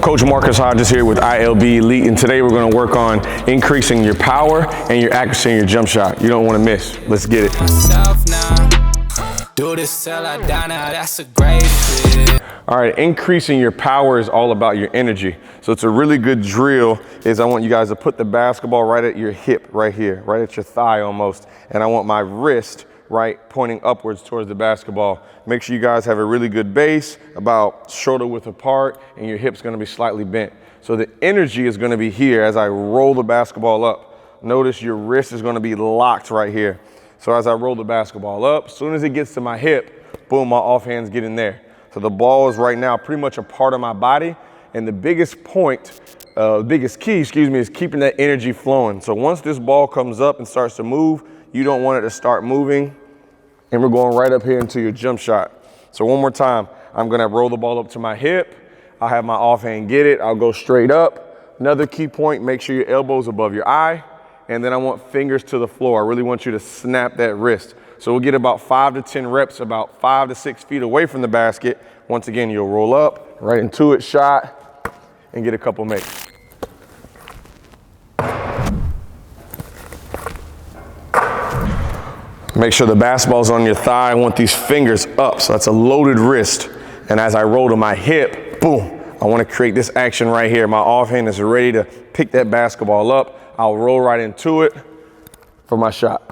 Coach Marcus Hodges here with ILB Elite, and today we're going to work on increasing your power and your accuracy in your jump shot. You don't want to miss. Let's get it. All right, increasing your power is all about your energy. So it's a really good drill is I want you guys to put the basketball right at your hip right here, right at your thigh almost. And I want my wrist right pointing upwards towards the basketball. Make sure you guys have a really good base, about shoulder width apart, and your hip's gonna be slightly bent. So the energy is gonna be here as I roll the basketball up. Notice your wrist is gonna be locked right here. So as I roll the basketball up, as soon as it gets to my hip, boom, my offhands get in there. So the ball is right now pretty much a part of my body, and the biggest point, biggest key, is keeping that energy flowing. So once this ball comes up and starts to move, you don't want it to start moving, and we're going right up here into your jump shot. So one more time, I'm gonna roll the ball up to my hip. I'll have my offhand get it. I'll go straight up. Another key point, make sure your elbow's above your eye, and then I want fingers to the floor. I really want you to snap that wrist. So we'll get about 5 to 10 reps, about 5 to 6 feet away from the basket. Once again, you'll roll up, right into it, shot, and get a couple makes. Make sure the basketball's on your thigh. I want these fingers up, so that's a loaded wrist. And as I roll to my hip, boom, I want to create this action right here. My offhand is ready to pick that basketball up. I'll roll right into it for my shot.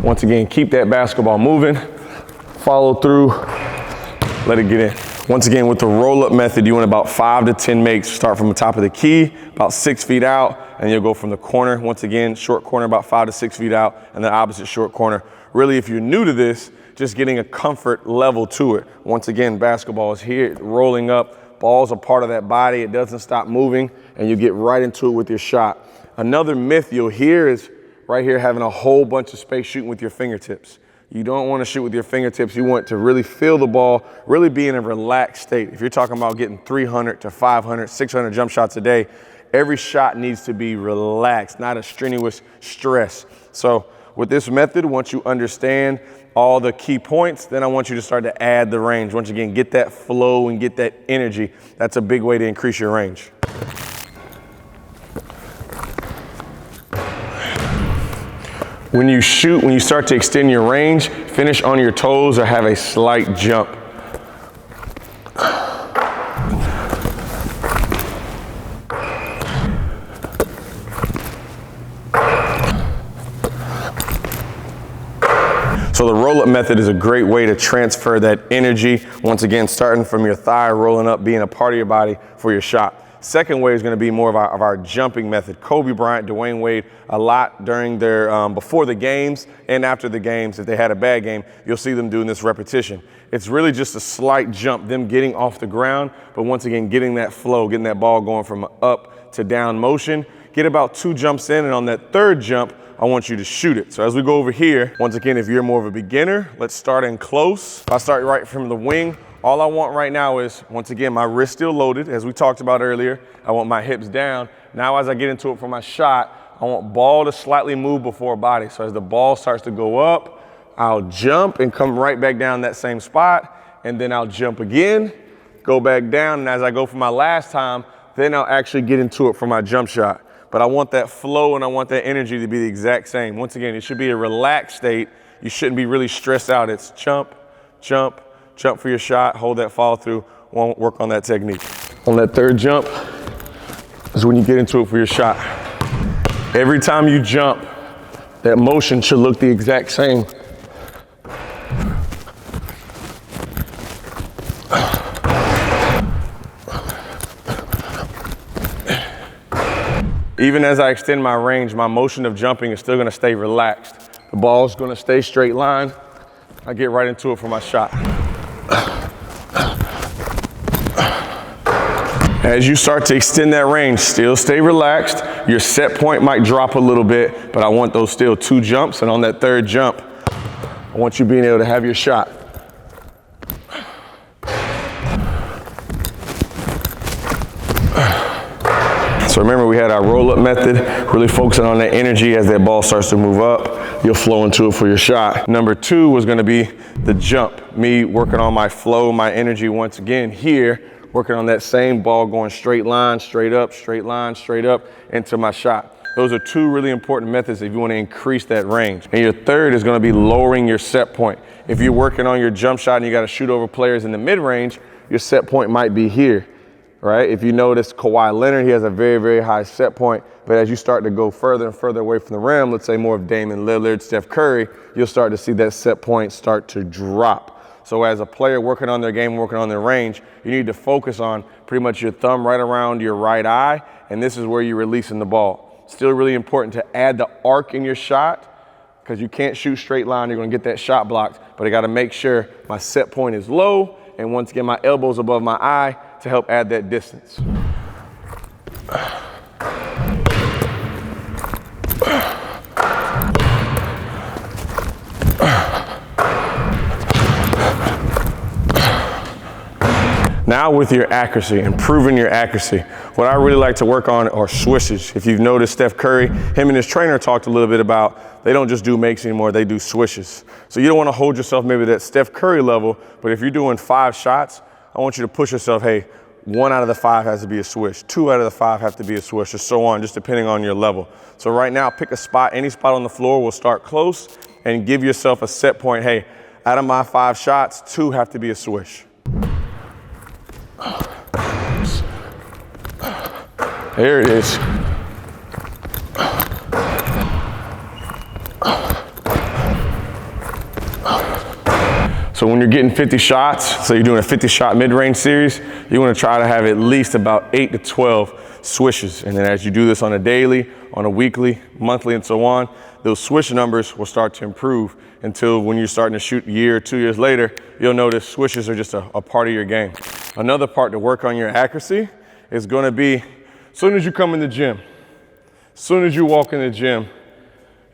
Once again, keep that basketball moving, follow through, let it get in. Once again, with the roll-up method, you want about 5 to 10 makes. Start from the top of the key, about 6 feet out, and you'll go from the corner. Once again, short corner about 5 to 6 feet out, and the opposite short corner. Really, if you're new to this, just getting a comfort level to it. Once again, basketball is here, rolling up, ball's a part of that body, it doesn't stop moving, and you get right into it with your shot. Another myth you'll hear is right here having a whole bunch of space shooting with your fingertips. You don't want to shoot with your fingertips. You want to really feel the ball, really be in a relaxed state. If you're talking about getting 300 to 500, 600 jump shots a day, every shot needs to be relaxed, not a strenuous stress. So with this method, once you understand all the key points, then I want you to start to add the range. Once again, get that flow and get that energy. That's a big way to increase your range. When you shoot, when you start to extend your range, finish on your toes or have a slight jump. So the roll-up method is a great way to transfer that energy. Once again, starting from your thigh, rolling up, being a part of your body for your shot. Second way is going to be more of our jumping method. Kobe Bryant, Dwayne Wade, a lot during their, before the games and after the games. If they had a bad game, you'll see them doing this repetition. It's really just a slight jump, them getting off the ground, but once again, getting that flow, getting that ball going from up to down motion. Get about 2 jumps in, and on that third jump, I want you to shoot it. So as we go over here, once again, if you're more of a beginner, let's start in close. If I start right from the wing, all I want right now is, once again, my wrist still loaded, as we talked about earlier. I want my hips down. Now as I get into it for my shot, I want ball to slightly move before body. So as the ball starts to go up, I'll jump and come right back down that same spot, and then I'll jump again, go back down, and as I go for my last time, then I'll actually get into it for my jump shot. But I want that flow and I want that energy to be the exact same. Once again, it should be a relaxed state. You shouldn't be really stressed out. It's jump, jump, jump for your shot, hold that follow through, won't work on that technique. On that third jump is when you get into it for your shot. Every time you jump, that motion should look the exact same. Even as I extend my range, my motion of jumping is still gonna stay relaxed. The ball's gonna stay straight line. I get right into it for my shot. As you start to extend that range, still stay relaxed. Your set point might drop a little bit, but I want those still 2 jumps, and on that third jump, I want you being able to have your shot. So remember, we had our roll-up method, really focusing on that energy as that ball starts to move up. You'll flow into it for your shot. Number 2 was gonna be the jump. Me working on my flow, my energy once again here, working on that same ball going straight line, straight up, straight line, straight up into my shot. Those are 2 really important methods if you want to increase that range. And your third is going to be lowering your set point. If you're working on your jump shot and you got to shoot over players in the mid-range, your set point might be here, right? If you notice Kawhi Leonard, he has a very, very high set point, but as you start to go further and further away from the rim, let's say more of Damian Lillard, Steph Curry, you'll start to see that set point start to drop. So as a player working on their game, working on their range, you need to focus on pretty much your thumb right around your right eye, and this is where you're releasing the ball. Still really important to add the arc in your shot because you can't shoot straight line. You're going to get that shot blocked, but I got to make sure my set point is low and once again my elbow's above my eye to help add that distance. Now with your accuracy, improving your accuracy, what I really like to work on are swishes. If you've noticed Steph Curry, him and his trainer talked a little bit about, they don't just do makes anymore, they do swishes. So you don't want to hold yourself maybe at that Steph Curry level, but if you're doing 5 shots, I want you to push yourself, hey, 1 out of the 5 has to be a swish, 2 out of the 5 have to be a swish, or so on, just depending on your level. So right now, pick a spot, any spot on the floor, we'll start close, and give yourself a set point, hey, out of my 5 shots, 2 have to be a swish. There it is. So when you're getting 50 shots, so you're doing a 50-shot mid-range series, you want to try to have at least about 8 to 12 swishes. And then as you do this on a daily, on a weekly, monthly, and so on, those swish numbers will start to improve until when you're starting to shoot a year or 2 years later, you'll notice swishes are just a part of your game. Another part to work on your accuracy is going to be, as soon as you come in the gym, as soon as you walk in the gym,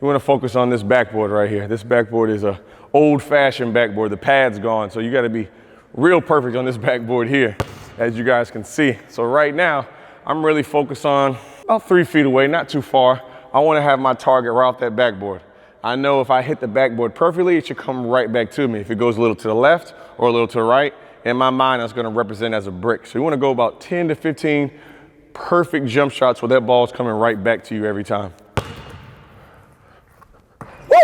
you want to focus on this backboard right here. This backboard is a old-fashioned backboard. The pad's gone, so you got to be real perfect on this backboard here, as you guys can see. So right now, I'm really focused on about 3 feet away, not too far. I want to have my target right off that backboard. I know if I hit the backboard perfectly, it should come right back to me. If it goes a little to the left or a little to the right, in my mind, that's going to represent as a brick. So you want to go about 10 to 15 perfect jump shots where that ball is coming right back to you every time.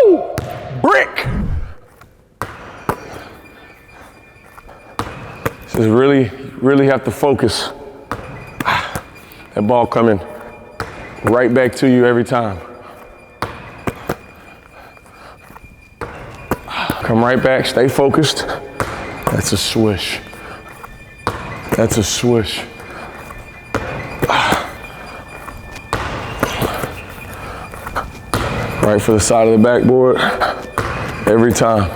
Woo! Brick! Just really have to focus. That ball coming right back to you every time. Come right back, stay focused. That's a swish. That's a swish. Right for the side of the backboard, every time.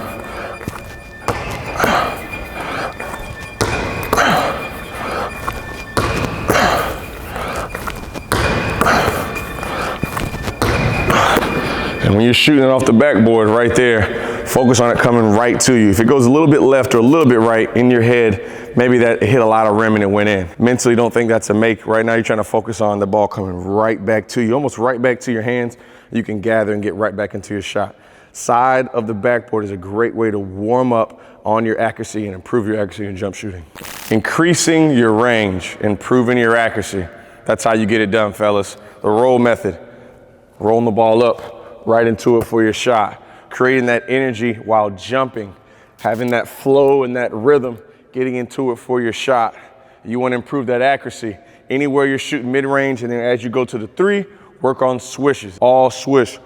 And when you're shooting it off the backboard right there, focus on it coming right to you. If it goes a little bit left or a little bit right in your head, maybe that hit a lot of rim and it went in. Mentally, don't think that's a make. Right now, you're trying to focus on the ball coming right back to you, almost right back to your hands. You can gather and get right back into your shot. Side of the backboard is a great way to warm up on your accuracy and improve your accuracy in jump shooting. Increasing your range, improving your accuracy. That's how you get it done, fellas. The roll method, rolling the ball up right into it for your shot. Creating that energy while jumping, having that flow and that rhythm, getting into it for your shot. You want to improve that accuracy. Anywhere you're shooting mid-range, and then as you go to the 3, work on swishes. All swish.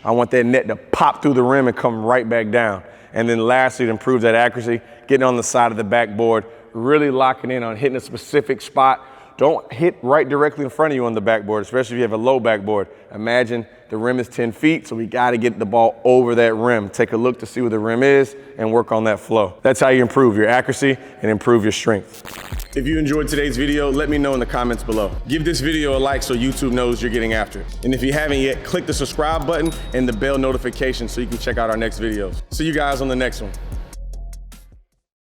I want that net to pop through the rim and come right back down. And then lastly, to improve that accuracy, getting on the side of the backboard, really locking in on hitting a specific spot. Don't hit right directly in front of you on the backboard, especially if you have a low backboard. Imagine the rim is 10 feet, so we got to get the ball over that rim. Take a look to see where the rim is and work on that flow. That's how you improve your accuracy and improve your strength. If you enjoyed today's video, let me know in the comments below. Give this video a like so YouTube knows you're getting after it. And if you haven't yet, click the subscribe button and the bell notification so you can check out our next videos. See you guys on the next one.